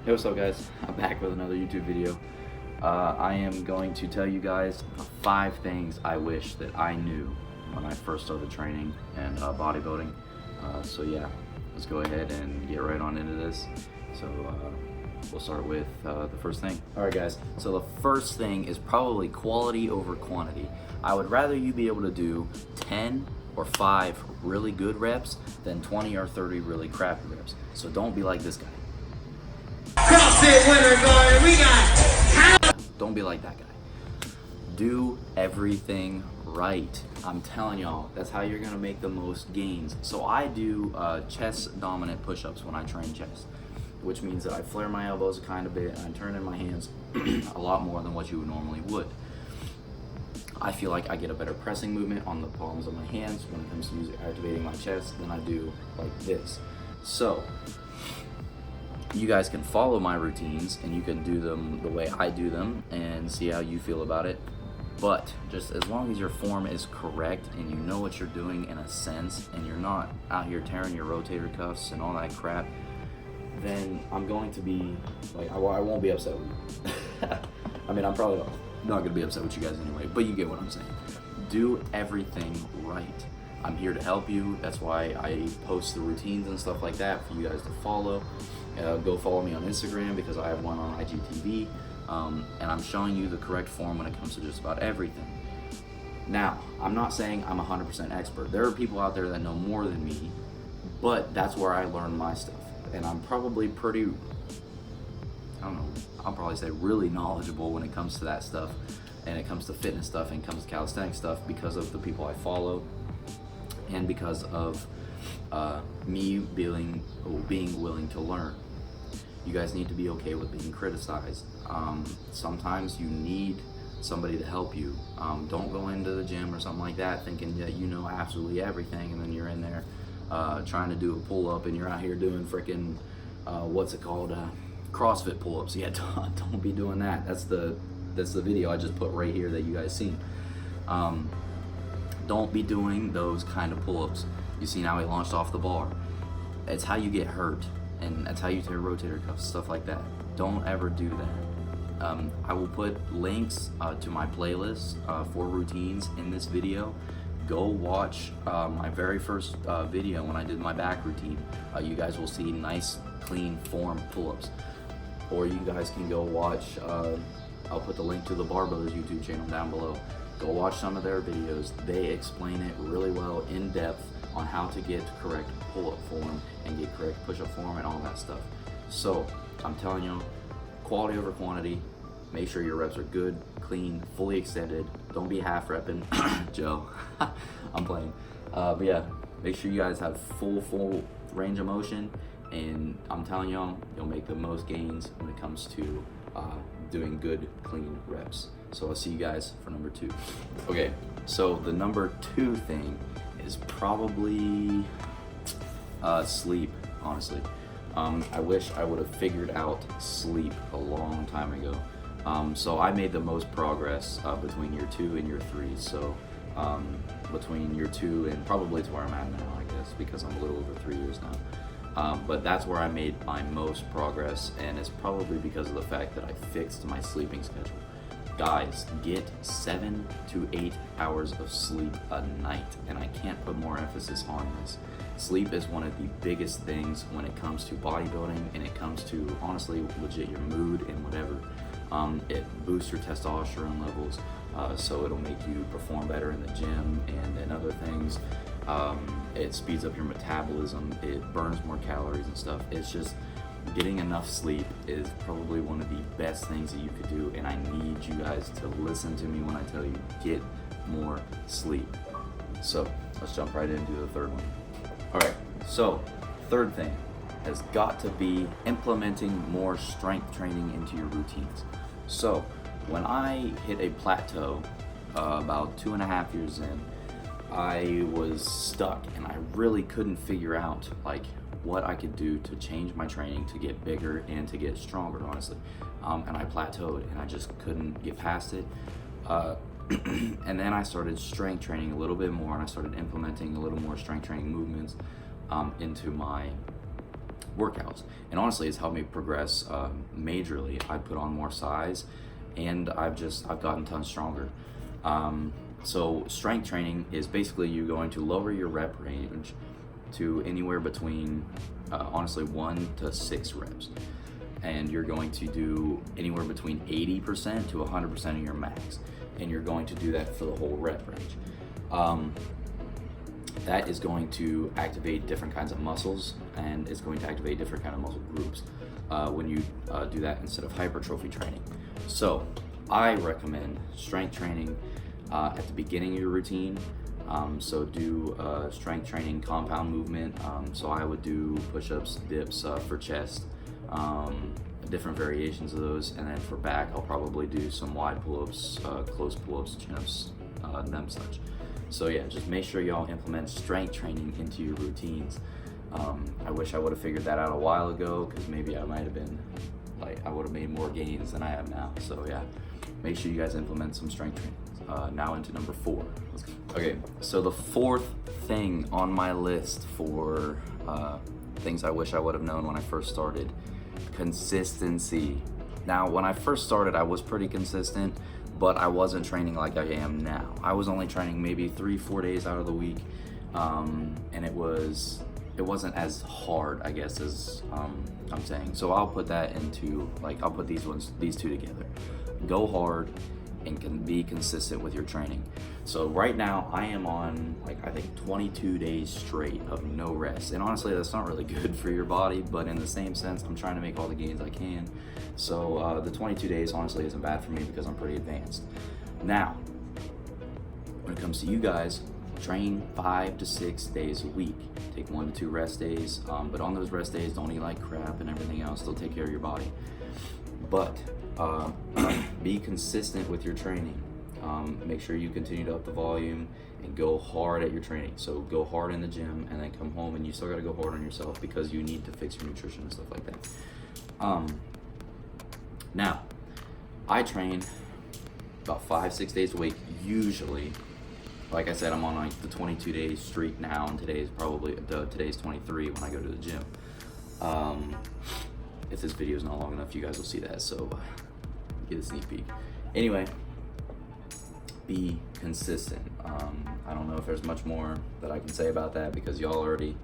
Hey, what's up guys? I'm back with another YouTube video. I am going to tell you guys 5 things I wish that I knew when I first started training and bodybuilding. So yeah, let's go ahead and get right on into this. So we'll start with the first thing. Alright guys, so the first thing is probably quality over quantity. I would rather you be able to do 10 or 5 really good reps than 20 or 30 really crappy reps. So don't be like this guy. CrossFit winner going, we got. Don't be like that guy. Do everything right. I'm telling y'all, that's how you're gonna make the most gains. So I do chest dominant push-ups when I train chest, which means that I flare my elbows a kind of bit and I turn in my hands a lot more than what you normally would. I feel like I get a better pressing movement on the palms of my hands when it comes to activating my chest than I do like this. So you guys can follow my routines and you can do them the way I do them and see how you feel about it. But just as long as your form is correct and you know what you're doing in a sense and you're not out here tearing your rotator cuffs and all that crap, then I'm going to be like, I won't be upset with you. I mean, I'm probably not gonna be upset with you guys anyway, but you get what I'm saying. Do everything right. I'm here to help you. That's why I post the routines and stuff like that for you guys to follow. Go follow me on Instagram because I have one on IGTV, and I'm showing you the correct form when it comes to just about everything. Now, I'm not saying I'm 100% expert. There are people out there that know more than me, but that's where I learn my stuff. And I'm probably pretty, I don't know, I'll probably say really knowledgeable when it comes to that stuff, and it comes to fitness stuff, and it comes to calisthenic stuff because of the people I follow, and because of me being willing to learn. You guys need to be okay with being criticized. Sometimes you need somebody to help you. Don't go into the gym or something like that thinking that you know absolutely everything, and then you're in there trying to do a pull-up and you're out here doing freaking what's it called, CrossFit pull-ups. Yeah, don't be doing that. That's the video I just put right here that you guys seen. Don't be doing those kind of pull-ups. You see how he launched off the bar. It's how you get hurt, and that's how you tear rotator cuffs, stuff like that. Don't ever do that. I will put links to my playlist for routines in this video. Go watch my very first video when I did my back routine. You guys will see nice, clean form pull-ups. Or you guys can go watch, I'll put the link to the Bar Brothers YouTube channel down below. Go watch some of their videos. They explain it really well, in depth, on how to get correct pull-up form and get correct push-up form and all that stuff. So I'm telling you, quality over quantity. Make sure your reps are good, clean, fully extended. Don't be half repping. Joe, I'm playing. But yeah, make sure you guys have full range of motion, and I'm telling y'all, you'll make the most gains when it comes to doing good, clean reps. So I'll see you guys for number 2. Okay, so the number 2 thing is probably sleep, honestly. I wish I would have figured out sleep a long time ago. So I made the most progress between year 2 and year 3. So between year 2 and probably to where I'm at now, I guess, because I'm a little over 3 years now. But that's where I made my most progress, and it's probably because of the fact that I fixed my sleeping schedule. Guys, get 7 to 8 hours of sleep a night, and I can't put more emphasis on this. Sleep is one of the biggest things when it comes to bodybuilding, and it comes to, honestly, legit your mood and whatever. It boosts your testosterone levels, so it'll make you perform better in the gym and other things. It speeds up your metabolism, it burns more calories and stuff. It's just, getting enough sleep is probably one of the best things that you could do, and I need you guys to listen to me when I tell you, get more sleep. So let's jump right into the third one. All right, so third thing has got to be implementing more strength training into your routines. So when I hit a plateau about 2.5 years in, I was stuck and I really couldn't figure out like what I could do to change my training to get bigger and to get stronger, honestly. And I plateaued and I just couldn't get past it. And then I started strength training a little bit more, and I started implementing a little more strength training movements into my workouts. And honestly, it's helped me progress majorly. I put on more size, and I've gotten tons stronger. So strength training is basically you going to lower your rep range to anywhere between honestly 1 to 6 reps, and you're going to do anywhere between 80% to 100% of your max, and you're going to do that for the whole rep range. That is going to activate different kinds of muscles, and it's going to activate different kind of muscle groups when you do that instead of hypertrophy training. So I recommend strength training at the beginning of your routine. So do strength training compound movement. So I would do push-ups, dips for chest, different variations of those, and then for back I'll probably do some wide pull-ups, close pull-ups, chin-ups, them such. So yeah, just make sure y'all implement strength training into your routines. I wish I would have figured that out a while ago, because maybe I might have been I would have made more gains than I have now. So yeah, make sure you guys implement some strength training. Now into number 4. Let's go. Okay, so the 4th thing on my list for things I wish I would have known when I first started: consistency. Now, when I first started, I was pretty consistent, but I wasn't training like I am now. I was only training maybe 3-4 days out of the week, and it wasn't as hard, I guess, as I'm saying. So I'll put that into, I'll put these two together. Go hard and can be consistent with your training. So right now I am on I think 22 days straight of no rest, and honestly that's not really good for your body, but in the same sense I'm trying to make all the gains I can. So the 22 days honestly isn't bad for me because I'm pretty advanced. Now when it comes to you guys, train 5 to 6 days a week. Take 1 to 2 rest days, but on those rest days don't eat like crap and everything else. Still take care of your body, but be consistent with your training. Make sure you continue to up the volume and go hard at your training. So go hard in the gym and then come home, and you still got to go hard on yourself because you need to fix your nutrition and stuff like that. Now I train about 5-6 days a week usually. Like I said, I'm on the 22 days streak now, and today's 23 when I go to the gym. If this video is not long enough, you guys will see that, so get a sneak peek. Anyway, be consistent. I don't know if there's much more that I can say about that because y'all already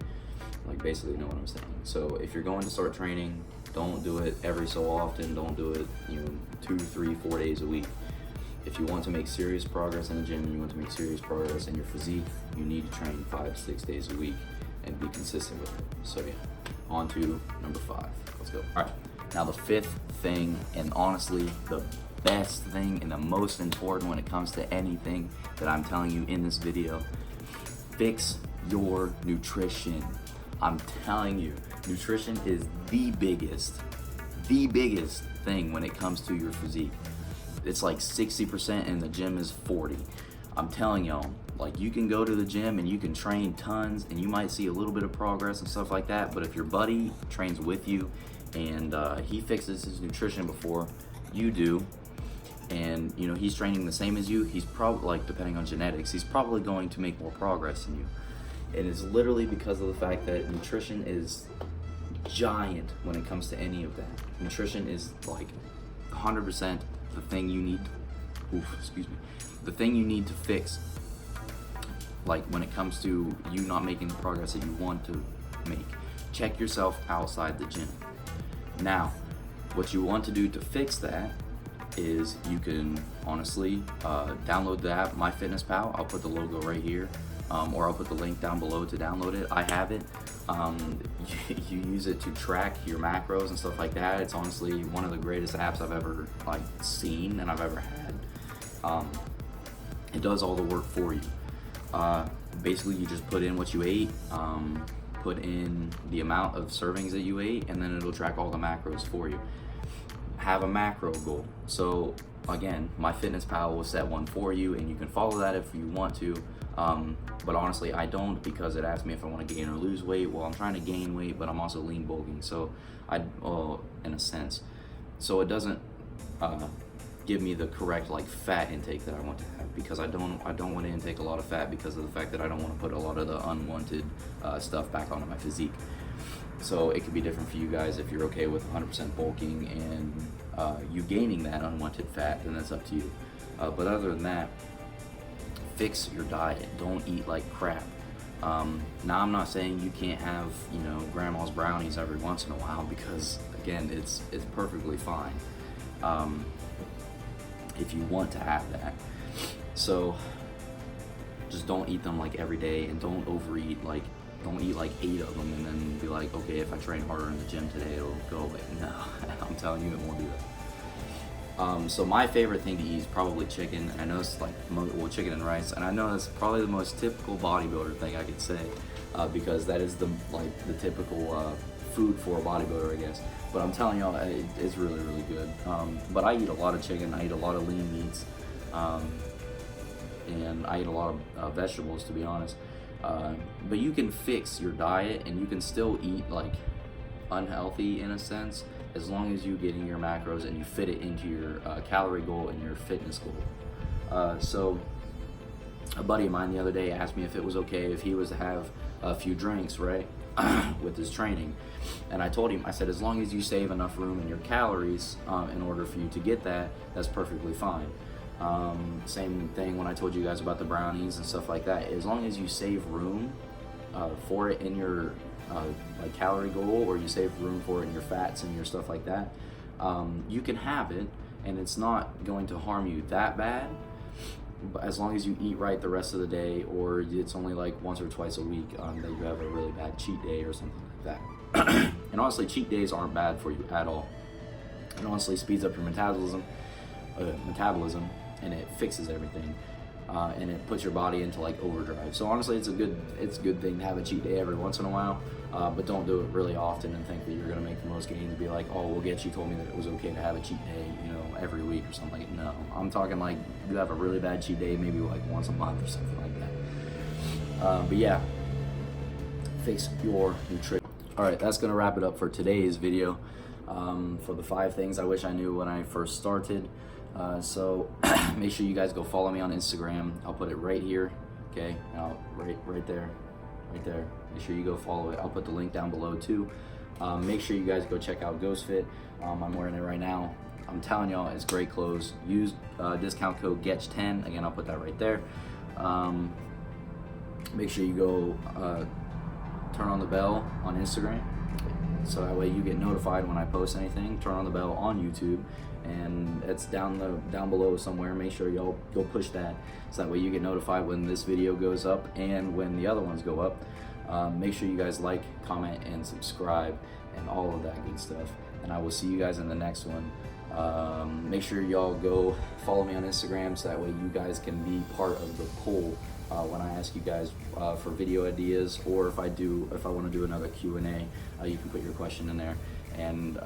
basically know what I'm saying. So if you're going to start training, don't do it every so often. Don't do it 2, 3, 4 days a week. If you want to make serious progress in the gym and you want to make serious progress in your physique, you need to train 5 to 6 days a week and be consistent with it. So yeah, on to number 5. Let's go. All right, now the 5th thing, and honestly the best thing and the most important when it comes to anything that I'm telling you in this video: fix your nutrition. I'm telling you, nutrition is the biggest thing when it comes to your physique. It's 60% and the gym is 40. I'm telling y'all, you can go to the gym and you can train tons and you might see a little bit of progress and stuff like that, but if your buddy trains with you and he fixes his nutrition before you do, and he's training the same as you, he's probably, depending on genetics, he's probably going to make more progress than you. And it's literally because of the fact that nutrition is giant when it comes to any of that. Nutrition is 100% the thing you need. The thing you need to fix. When it comes to you not making the progress that you want to make, check yourself outside the gym. Now, what you want to do to fix that is you can honestly download the app MyFitnessPal. I'll put the logo right here, or I'll put the link down below to download it. I have it. You use it to track your macros and stuff like that. It's honestly one of the greatest apps I've ever seen and I've ever had. It does all the work for you. Basically, you just put in what you ate, put in the amount of servings that you ate, and then it'll track all the macros for you. Have a macro goal. So again, MyFitnessPal will set one for you, and you can follow that if you want to. But honestly, I don't, because it asks me if I want to gain or lose weight. Well, I'm trying to gain weight, but I'm also lean bulking, so in a sense. So it doesn't give me the correct fat intake that I want to have, because I don't want to intake a lot of fat because of the fact that I don't want to put a lot of the unwanted stuff back onto my physique. So it could be different for you guys. If you're okay with 100% bulking and you gaining that unwanted fat, then that's up to you. But other than that, fix your diet. Don't eat like crap. Now I'm not saying you can't have, you know, grandma's brownies every once in a while, because again, it's perfectly fine if you want to have that. So just don't eat them like every day, and don't overeat. Like, don't eat like 8 of them and then be like, okay, if I train harder in the gym today, it'll go away. No, I'm telling you, it won't do that. So my favorite thing to eat is probably chicken. I know it's like, well, chicken and rice, and I know that's probably the most typical bodybuilder thing I could say, because that is the typical food for a bodybuilder, I guess. But I'm telling y'all, it's really, really good. But I eat a lot of chicken. I eat a lot of lean meats, and I eat a lot of vegetables, to be honest. But you can fix your diet, and you can still eat like unhealthy in a sense, as long as you're getting your macros and you fit it into your calorie goal and your fitness goal. So a buddy of mine the other day asked me if it was okay if he was to have a few drinks, right, with his training. And I told him, I said, as long as you save enough room in your calories in order for you to get that, that's perfectly fine. Same thing when I told you guys about the brownies and stuff like that. As long as you save room for it in your like calorie goal, or you save room for it in your fats and your stuff like that, you can have it, and it's not going to harm you that bad. But as long as you eat right the rest of the day, or it's only like once or twice a week that you have a really bad cheat day or something like that. And honestly, cheat days aren't bad for you at all. It honestly speeds up your metabolism, and it fixes everything, and it puts your body into like overdrive. So honestly, it's a good thing to have a cheat day every once in a while, but don't do it really often and think that you're gonna make the most gains and be like, oh, well, Getchy told me that it was okay to have a cheat day, you know, every week or something. No, I'm talking like you have a really bad cheat day, maybe like once a month or something like that. But yeah, fix your nutrition. All right, that's gonna wrap it up for today's video. For the 5 things I wish I knew when I first started. So make sure you guys go follow me on Instagram. I'll put it right here, okay? Now, right there. Make sure you go follow it. I'll put the link down below too. Make sure you guys go check out GhostFit. I'm wearing it right now. I'm telling y'all, it's great clothes. Use discount code GETCH10. Again, I'll put that right there. Make sure you go turn on the bell on Instagram, so that way you get notified when I post anything. Turn on the bell on YouTube, and it's down below somewhere. Make sure y'all go push that, so that way you get notified when this video goes up and when the other ones go up. Make sure you guys like, comment, and subscribe, and all of that good stuff. And I will see you guys in the next one. Make sure y'all go follow me on Instagram, so that way you guys can be part of the poll when I ask you guys for video ideas, or if I want to do another Q&A, you can put your question in there, and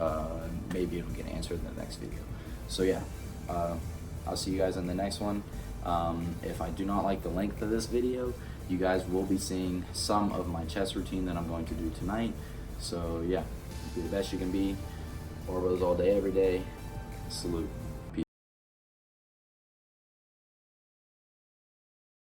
maybe it'll get answered in the next video. So yeah, I'll see you guys in the next one. If I do not like the length of this video, you guys will be seeing some of my chest routine that I'm going to do tonight. So yeah, be the best you can be. Barbells all day, every day. Salute.